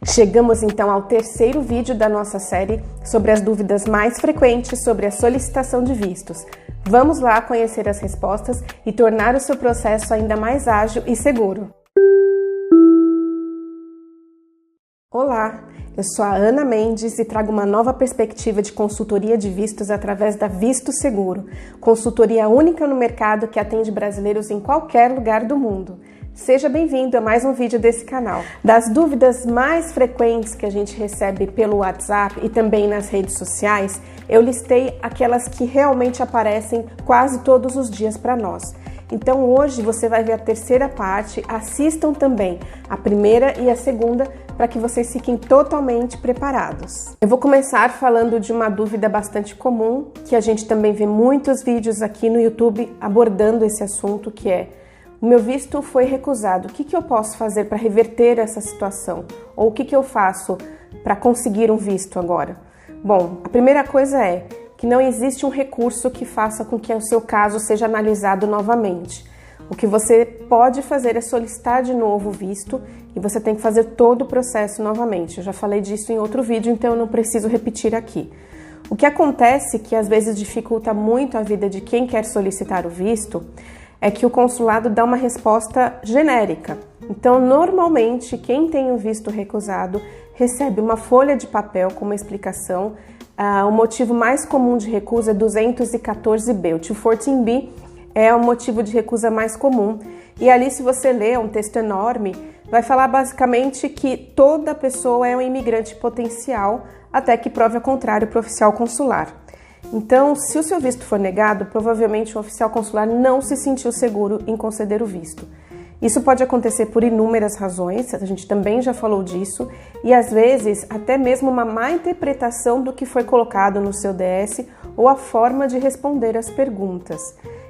Chegamos então ao terceiro vídeo da nossa série sobre as dúvidas mais frequentes sobre a solicitação de vistos. Vamos lá conhecer as respostas e tornar o seu processo ainda mais ágil e seguro. Olá, eu sou a Ana Mendes e trago uma nova perspectiva de consultoria de vistos através da Visto Seguro, consultoria única no mercado que atende brasileiros em qualquer lugar do mundo. Seja bem-vindo a mais um vídeo desse canal. Das dúvidas mais frequentes que a gente recebe pelo WhatsApp e também nas redes sociais, eu listei aquelas que realmente aparecem quase todos os dias para nós. Então hoje você vai ver a terceira parte, assistam também a primeira e a segunda para que vocês fiquem totalmente preparados. Eu vou começar falando de uma dúvida bastante comum, que a gente também vê muitos vídeos aqui no YouTube abordando esse assunto, que é: o meu visto foi recusado, o que eu posso fazer para reverter essa situação? Ou o que eu faço para conseguir um visto agora? Bom, a primeira coisa é que não existe um recurso que faça com que o seu caso seja analisado novamente. O que você pode fazer é solicitar de novo o visto e você tem que fazer todo o processo novamente. Eu já falei disso em outro vídeo, então eu não preciso repetir aqui. O que acontece, que às vezes dificulta muito a vida de quem quer solicitar o visto, é que o consulado dá uma resposta genérica. Então, normalmente, quem tem o visto recusado recebe uma folha de papel com uma explicação. O motivo mais comum de recusa é 214B. O 214B é o motivo de recusa mais comum. E ali, se você ler, é um texto enorme, vai falar basicamente que toda pessoa é um imigrante potencial até que prove o contrário para o oficial consular. Então, se o seu visto for negado, provavelmente o oficial consular não se sentiu seguro em conceder o visto. Isso pode acontecer por inúmeras razões, a gente também já falou disso, e às vezes até mesmo uma má interpretação do que foi colocado no seu DS ou a forma de responder as perguntas.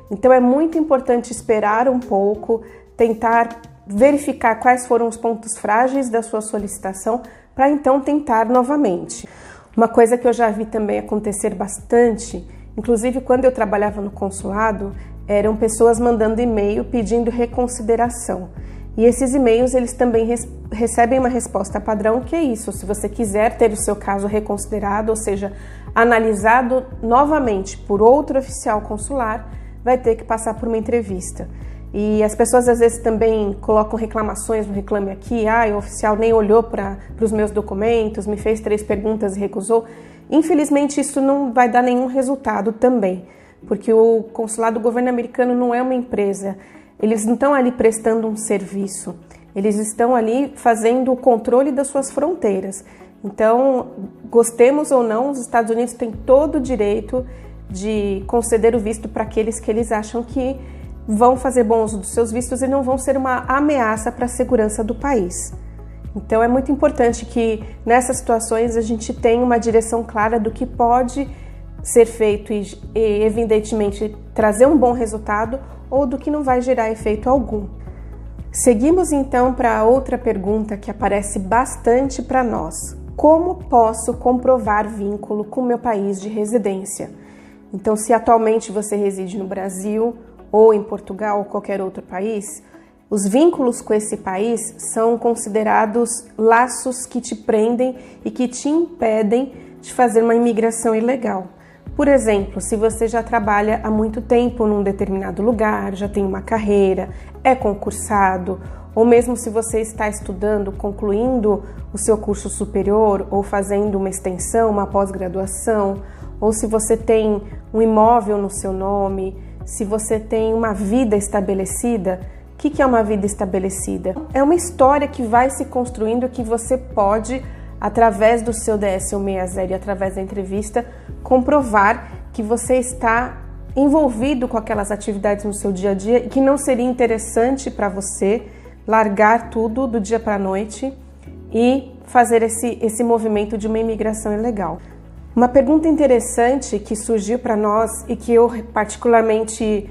Então é muito importante esperar um pouco, tentar verificar quais foram os pontos frágeis da sua solicitação para então tentar novamente. Uma coisa que eu já vi também acontecer bastante, inclusive quando eu trabalhava no consulado, eram pessoas mandando e-mail pedindo reconsideração. E esses e-mails, eles também recebem uma resposta padrão, que é isso: se você quiser ter o seu caso reconsiderado, ou seja, analisado novamente por outro oficial consular, vai ter que passar por uma entrevista. E as pessoas às vezes também colocam reclamações no Reclame Aqui: o oficial nem olhou para os meus documentos, me fez 3 perguntas e recusou. Infelizmente isso não vai dar nenhum resultado também, porque o consulado do governo americano não é uma empresa, eles não estão ali prestando um serviço, eles estão ali fazendo o controle das suas fronteiras. Então, gostemos ou não, os Estados Unidos têm todo o direito de conceder o visto para aqueles que eles acham que vão fazer bom uso dos seus vistos e não vão ser uma ameaça para a segurança do país. Então é muito importante que nessas situações a gente tenha uma direção clara do que pode ser feito e evidentemente trazer um bom resultado, ou do que não vai gerar efeito algum. Seguimos então para outra pergunta que aparece bastante para nós: como posso comprovar vínculo com meu país de residência? Então, se atualmente você reside no Brasil ou em Portugal ou qualquer outro país, os vínculos com esse país são considerados laços que te prendem e que te impedem de fazer uma imigração ilegal. Por exemplo, se você já trabalha há muito tempo num determinado lugar, já tem uma carreira, é concursado, ou mesmo se você está estudando, concluindo o seu curso superior ou fazendo uma extensão, uma pós-graduação, ou se você tem um imóvel no seu nome, se você tem uma vida estabelecida. O que é uma vida estabelecida? É uma história que vai se construindo, que você pode, através do seu DS-160 e através da entrevista, comprovar que você está envolvido com aquelas atividades no seu dia a dia e que não seria interessante para você largar tudo do dia para a noite e fazer esse movimento de uma imigração ilegal. Uma pergunta interessante que surgiu para nós e que eu particularmente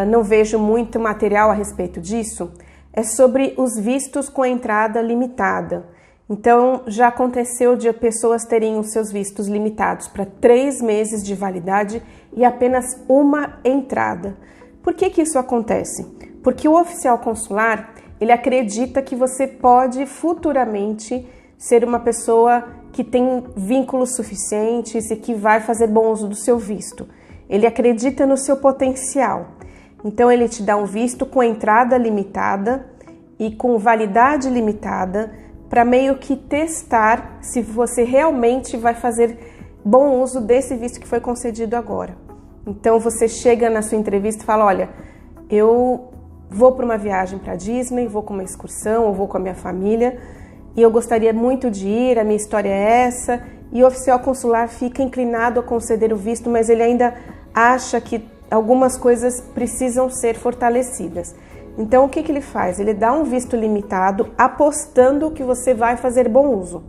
não vejo muito material a respeito disso é sobre os vistos com entrada limitada. Então, já aconteceu de pessoas terem os seus vistos limitados para 3 meses de validade e apenas uma entrada. Por que isso acontece? Porque o oficial consular, ele acredita que você pode futuramente ser uma pessoa que tem vínculos suficientes e que vai fazer bom uso do seu visto. Ele acredita no seu potencial. Então ele te dá um visto com entrada limitada e com validade limitada para meio que testar se você realmente vai fazer bom uso desse visto que foi concedido agora. Então você chega na sua entrevista e fala, olha, eu vou para uma viagem para Disney, vou com uma excursão ou vou com a minha família e eu gostaria muito de ir, a minha história é essa, e o oficial consular fica inclinado a conceder o visto, mas ele ainda acha que algumas coisas precisam ser fortalecidas. Então o que ele faz? Ele dá um visto limitado apostando que você vai fazer bom uso.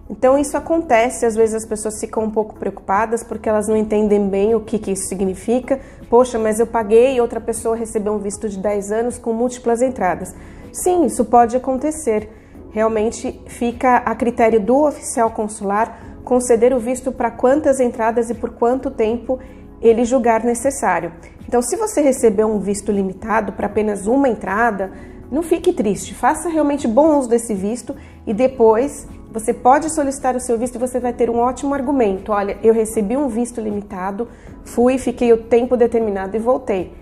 Então isso acontece, às vezes as pessoas ficam um pouco preocupadas porque elas não entendem bem o que isso significa. Poxa, mas eu paguei e outra pessoa recebeu um visto de 10 anos com múltiplas entradas. Sim, isso pode acontecer. Realmente fica a critério do oficial consular conceder o visto para quantas entradas e por quanto tempo ele julgar necessário. Então, se você recebeu um visto limitado para apenas uma entrada, não fique triste, faça realmente bom uso desse visto e depois você pode solicitar o seu visto e você vai ter um ótimo argumento. Olha, eu recebi um visto limitado, fui, fiquei o tempo determinado e voltei.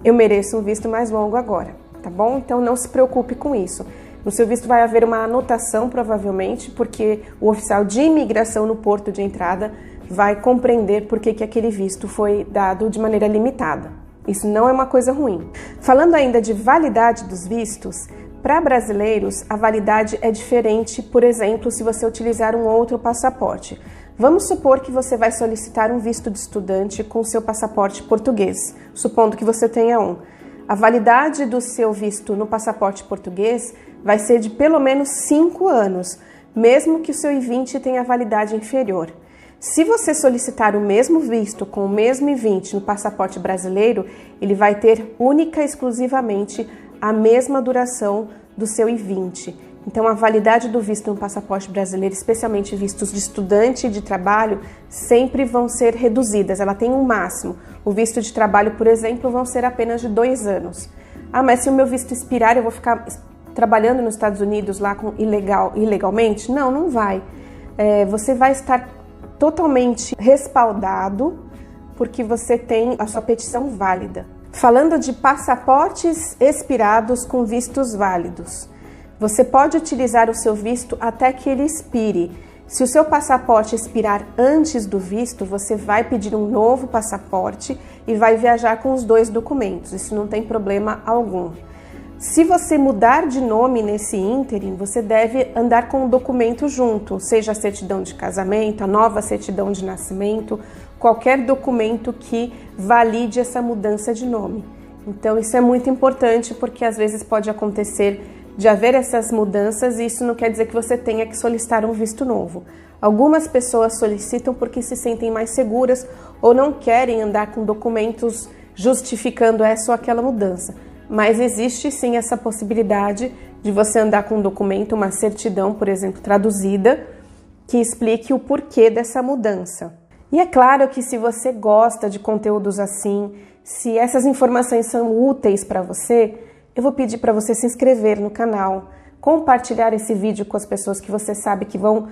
Eu mereço um visto mais longo agora, tá bom? Então não se preocupe com isso. No seu visto vai haver uma anotação, provavelmente, porque o oficial de imigração no porto de entrada vai compreender por que aquele visto foi dado de maneira limitada. Isso não é uma coisa ruim. Falando ainda de validade dos vistos, para brasileiros a validade é diferente, por exemplo, se você utilizar um outro passaporte. Vamos supor que você vai solicitar um visto de estudante com seu passaporte português, supondo que você tenha um. A validade do seu visto no passaporte português vai ser de pelo menos 5 anos, mesmo que o seu I-20 tenha validade inferior. Se você solicitar o mesmo visto com o mesmo I-20 no passaporte brasileiro, ele vai ter única e exclusivamente a mesma duração do seu I-20. Então, a validade do visto no passaporte brasileiro, especialmente vistos de estudante e de trabalho, sempre vão ser reduzidas, ela tem um máximo. O visto de trabalho, por exemplo, vão ser apenas de 2 anos. Ah, mas se o meu visto expirar, eu vou ficar trabalhando nos Estados Unidos lá ilegalmente? Não, não vai. Você vai estar totalmente respaldado porque você tem a sua petição válida. Falando de passaportes expirados com vistos válidos, você pode utilizar o seu visto até que ele expire. Se o seu passaporte expirar antes do visto, você vai pedir um novo passaporte e vai viajar com os 2 documentos. Isso não tem problema algum. Se você mudar de nome nesse ínterim, você deve andar com o documento junto, seja a certidão de casamento, a nova certidão de nascimento, qualquer documento que valide essa mudança de nome. Então isso é muito importante porque às vezes pode acontecer de haver essas mudanças e isso não quer dizer que você tenha que solicitar um visto novo. Algumas pessoas solicitam porque se sentem mais seguras ou não querem andar com documentos justificando essa ou aquela mudança. Mas existe sim essa possibilidade de você andar com um documento, uma certidão, por exemplo, traduzida, que explique o porquê dessa mudança. E é claro que se você gosta de conteúdos assim, se essas informações são úteis para você, eu vou pedir para você se inscrever no canal, compartilhar esse vídeo com as pessoas que você sabe que vão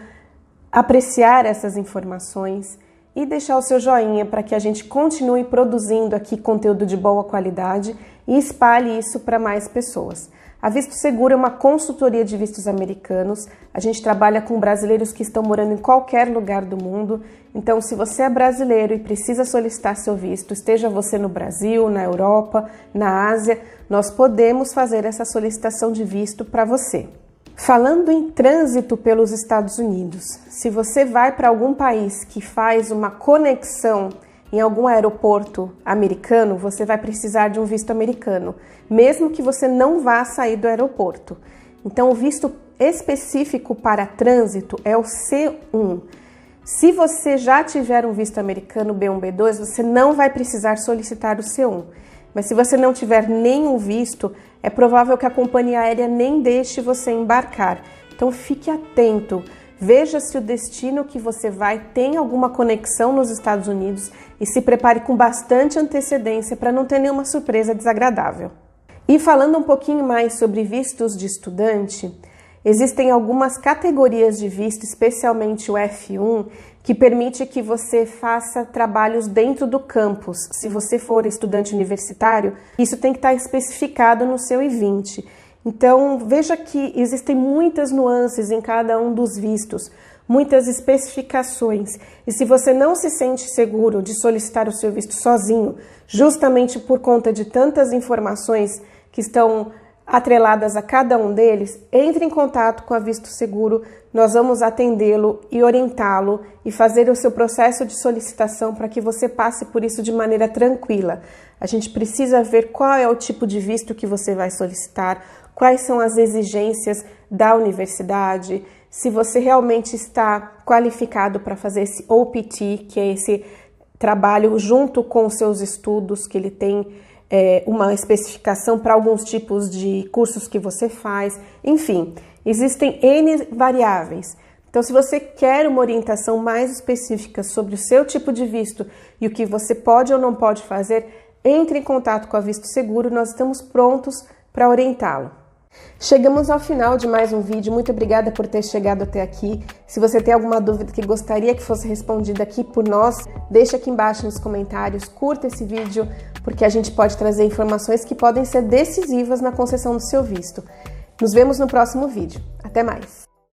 apreciar essas informações e deixar o seu joinha para que a gente continue produzindo aqui conteúdo de boa qualidade e espalhe isso para mais pessoas. A Visto Seguro é uma consultoria de vistos americanos. A gente trabalha com brasileiros que estão morando em qualquer lugar do mundo. Então, se você é brasileiro e precisa solicitar seu visto, esteja você no Brasil, na Europa, na Ásia, nós podemos fazer essa solicitação de visto para você. Falando em trânsito pelos Estados Unidos, se você vai para algum país que faz uma conexão em algum aeroporto americano, você vai precisar de um visto americano, mesmo que você não vá sair do aeroporto. Então, o visto específico para trânsito é o C1. Se você já tiver um visto americano B1, B2, você não vai precisar solicitar o C1. Mas se você não tiver nenhum visto, é provável que a companhia aérea nem deixe você embarcar. Então, fique atento. Veja se o destino que você vai tem alguma conexão nos Estados Unidos e se prepare com bastante antecedência para não ter nenhuma surpresa desagradável. E falando um pouquinho mais sobre vistos de estudante, Existem algumas categorias de visto, especialmente o F1, que permite que você faça trabalhos dentro do campus. Se você for estudante universitário, isso tem que estar especificado no seu I-20. Então, veja que existem muitas nuances em cada um dos vistos, muitas especificações. E se você não se sente seguro de solicitar o seu visto sozinho, justamente por conta de tantas informações que estão atreladas a cada um deles, entre em contato com a Visto Seguro, nós vamos atendê-lo e orientá-lo e fazer o seu processo de solicitação para que você passe por isso de maneira tranquila. A gente precisa ver qual é o tipo de visto que você vai solicitar, quais são as exigências da universidade, se você realmente está qualificado para fazer esse OPT, que é esse trabalho junto com os seus estudos, que ele tem uma especificação para alguns tipos de cursos que você faz, enfim, existem N variáveis. Então, se você quer uma orientação mais específica sobre o seu tipo de visto e o que você pode ou não pode fazer, entre em contato com a Visto Seguro, nós estamos prontos para orientá-lo. Chegamos ao final de mais um vídeo, muito obrigada por ter chegado até aqui. Se você tem alguma dúvida que gostaria que fosse respondida aqui por nós, deixa aqui embaixo nos comentários, curta esse vídeo, porque a gente pode trazer informações que podem ser decisivas na concessão do seu visto. Nos vemos no próximo vídeo. Até mais!